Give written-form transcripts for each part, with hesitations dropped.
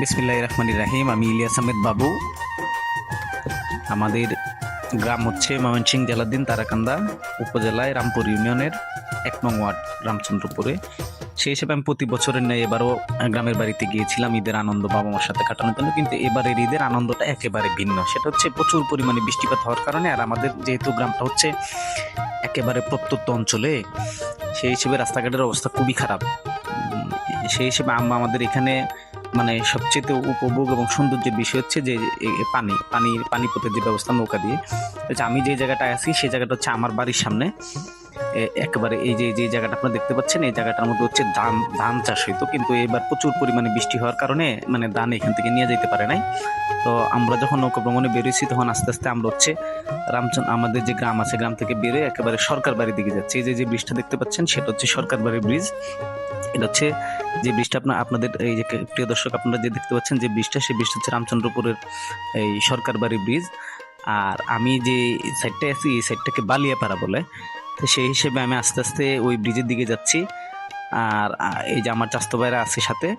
বিসমিল্লাহির রহমানির রহিম। আমি ইলিয়াস আহমেদ বাবু। আমাদের গ্রাম হচ্ছে ময়মনসিংহ জেলাধীন তারাকান্দা উপজেলায় রামপুর ইউনিয়নের ১ নং ওয়ার্ড রামচন্দ্রপুরে। সেই হিসেবে আমি প্রতি বছরের ন্যায় এবারও গ্রামের বাড়িতে গিয়েছিলাম ঈদের আনন্দ বাবা মার সাথে কাটানোর জন্য। কিন্তু এবারের ঈদের আনন্দটা একেবারে ভিন্ন। সেটা হচ্ছে প্রচুর পরিমাণে বৃষ্টিপাত হওয়ার কারণে, আর আমাদের যেহেতু গ্রামটা হচ্ছে একেবারে প্রত্যন্ত অঞ্চলে, সেই হিসেবে রাস্তাঘাটের অবস্থা খুবই খারাপ। সেই হিসেবে আমরা আমাদের এখানে মানে সবচেয়ে উপভোগ এবং সৌন্দর্যের বিষয় হচ্ছে যে পানিপথের যে ব্যবস্থা নৌকা দিয়ে। আমি যে জায়গাটায় আছি সেই জায়গাটা হচ্ছে আমার বাড়ির সামনে। একেবারে এই যে জায়গাটা আপনারা দেখতে পাচ্ছেন, এই জায়গাটার মধ্যে হচ্ছে ধান চাষ হইতো, কিন্তু এবার প্রচুর পরিমাণে বৃষ্টি হওয়ার কারণে মানে ধান এখান থেকে নিয়ে যেতে পারে নাই। তো আমরা যখন নৌকা ভ্রমণে বেরোইছি তখন আস্তে আস্তে আমরা হচ্ছে আমাদের যে গ্রাম আছে, গ্রাম থেকে বেরোয় একেবারে সরকার বাড়ির দিকে যাচ্ছে। এই যে ব্রিজটা দেখতে পাচ্ছেন সেটা হচ্ছে সরকার বাড়ির ব্রিজ। এটা হচ্ছে যে ব্রিজটা আপনাদের এই যে প্রিয় দর্শক, আপনারা যে দেখতে পাচ্ছেন যে ব্রিজটা, সেই ব্রিজটা হচ্ছে রামচন্দ্রপুরের এই সরকার বাড়ি ব্রিজ। আর আমি যে সাইডটায় আছি এই সাইডটাকে বালিয়াপাড়া বলে। তো সেই হিসেবে আমি আস্তে আস্তে ওই ব্রিজের দিকে যাচ্ছি। আর এই যে আমার চাস্তো ভাইরা আছে সাথে,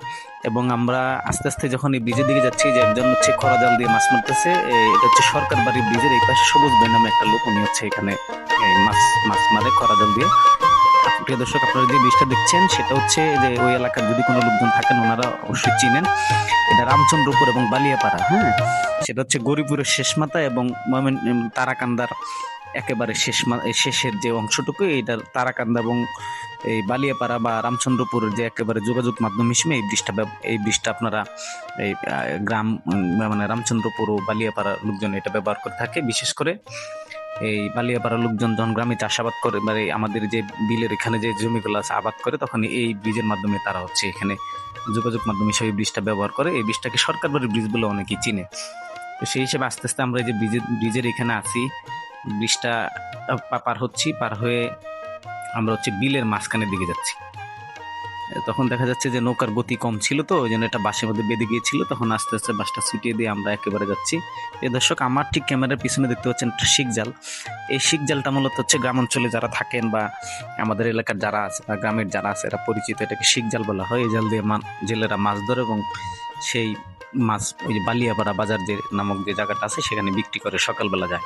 এবং আমরা আস্তে আস্তে যখন এই ব্রিজের দিকে যাচ্ছি, যে একজন হচ্ছে খরা জাল দিয়ে মাছ মারতেছে। এটা হচ্ছে সরকার বাড়ির ব্রিজের এই পাশে সবুজ ভাই নামে একটা লোক, উনি হচ্ছে এখানে এই মাছ মারে খরা জাল দিয়ে। প্রিয় দর্শক, আপনারা যে ব্রিজটা দেখছেন সেটা হচ্ছে যে ওই এলাকার যদি কোনো লোকজন থাকেন ওনারা অবশ্যই চিনেন। এটা রামচন্দ্রপুর এবং বালিয়াপাড়া। হ্যাঁ, সেটা হচ্ছে গৌরীপুরের শেষ মাথা এবং তারাকান্দার একেবারে শেষের যে অংশটুকু, এইটার তারাকান্দা এবং এই বালিয়াপাড়া বা রামচন্দ্রপুরের যে একেবারে যোগাযোগ মাধ্যম হিসেবে এই ব্রিজটা আপনারা এই গ্রাম মানে রামচন্দ্রপুর ও বালিয়াপাড়ার লোকজন এটা ব্যবহার করে থাকে। বিশেষ করে এই বালিয়াপাড়ার লোকজন যখন গ্রামে চাষাবাদ করে, মানে আমাদের যে বিলের এখানে যে জমিগুলো আছে আবাদ করে, তখন এই ব্রিজের মাধ্যমে তারা হচ্ছে এখানে যোগাযোগ মাধ্যম হিসেবে ব্রিজটা ব্যবহার করে। এই ব্রিজটাকে সরকার বাড়ির ব্রিজ বলে অনেকেই চিনে। তো সেই হিসেবে আস্তে আস্তে আমরা এই যে ব্রিজের এখানে আছি, ব্রিজটা পার হয়ে আমরা হচ্ছে বিলের মাঝখানের দিকে যাচ্ছি। তখন দেখা যাচ্ছে যে নৌকার গতি কম ছিল, তো ওই জন্য এটা বাসের মধ্যে বেঁধে গিয়েছিল। তখন আস্তে আস্তে বাসটা ছুটিয়ে দিয়ে আমরা একেবারে যাচ্ছি। এই দর্শক, আমার ঠিক ক্যামেরার পিছনে দেখতে পাচ্ছেন একটা শিক জাল। এই শিক জালটা মূলত হচ্ছে গ্রাম অঞ্চলে যারা থাকেন বা আমাদের এলাকার যারা আছে বা গ্রামের যারা আছে এরা পরিচিত, এটাকে শিক জাল বলা হয়। এই জাল দিয়ে জেলেরা মাছ ধরে এবং সেই মাছ ওই যে বালিয়াপাড়া বাজার যে নামক যে জায়গাটা আছে সেখানে বিক্রি করে, সকালবেলা যায়।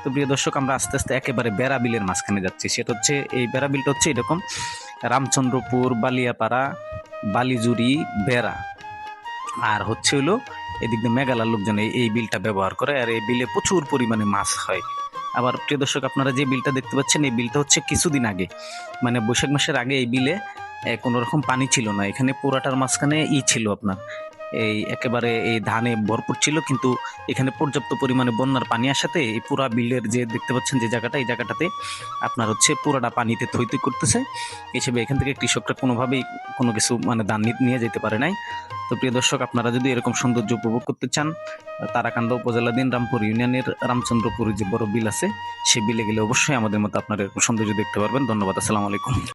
তো প্রিয় দর্শক, আমরা আস্তে আস্তে একেবারে বেড়া বিলের মাঝখানে যাচ্ছি। সেটা হচ্ছে এই বেড়া বিলটা হচ্ছে এরকম: রামচন্দ্রপুর, বালিয়াপাড়া, বালিজুরি, বেড়া, আর হচ্ছে হলো এদিক দিয়ে মেঘালয়ের লোকজন এই বিলটা ব্যবহার করে। আর এই বিলে প্রচুর পরিমাণে মাছ হয়। আবার প্রিয় দর্শক, আপনারা যে বিলটা দেখতে পাচ্ছেন এই বিলটা হচ্ছে কিছুদিন আগে, মানে বৈশাখ মাসের আগে এই বিলে কোনো রকম পানি ছিল না। এখানে পুরাটার মাঝখানে ছিল আপনার এই একেবারে এই ধানে ভরপুর ছিল, কিন্তু এখানে পর্যাপ্ত পরিমাণে বন্যার পানি আসাতে এই পুরা বিলের যে দেখতে পাচ্ছেন যে জায়গাটা, এই জায়গাটাতে আপনার হচ্ছে পুরাটা পানিতে থই থই করতেছে। হিসেবে এখান থেকে কৃষকরা কোনোভাবেই কোনো কিছু মানে ধান নিয়ে যেতে পারে নাই। তো প্রিয় দর্শক, আপনারা যদি এরকম সৌন্দর্য উপভোগ করতে চান, তারাকান্দা উপজেলাধীন রামপুর ইউনিয়নের রামচন্দ্রপুর যে বড় বিল আছে সেই বিলে গেলে অবশ্যই আমাদের মতো আপনারা এরকম সৌন্দর্য দেখতে পারবেন। ধন্যবাদ। আসসালামু আলাইকুম।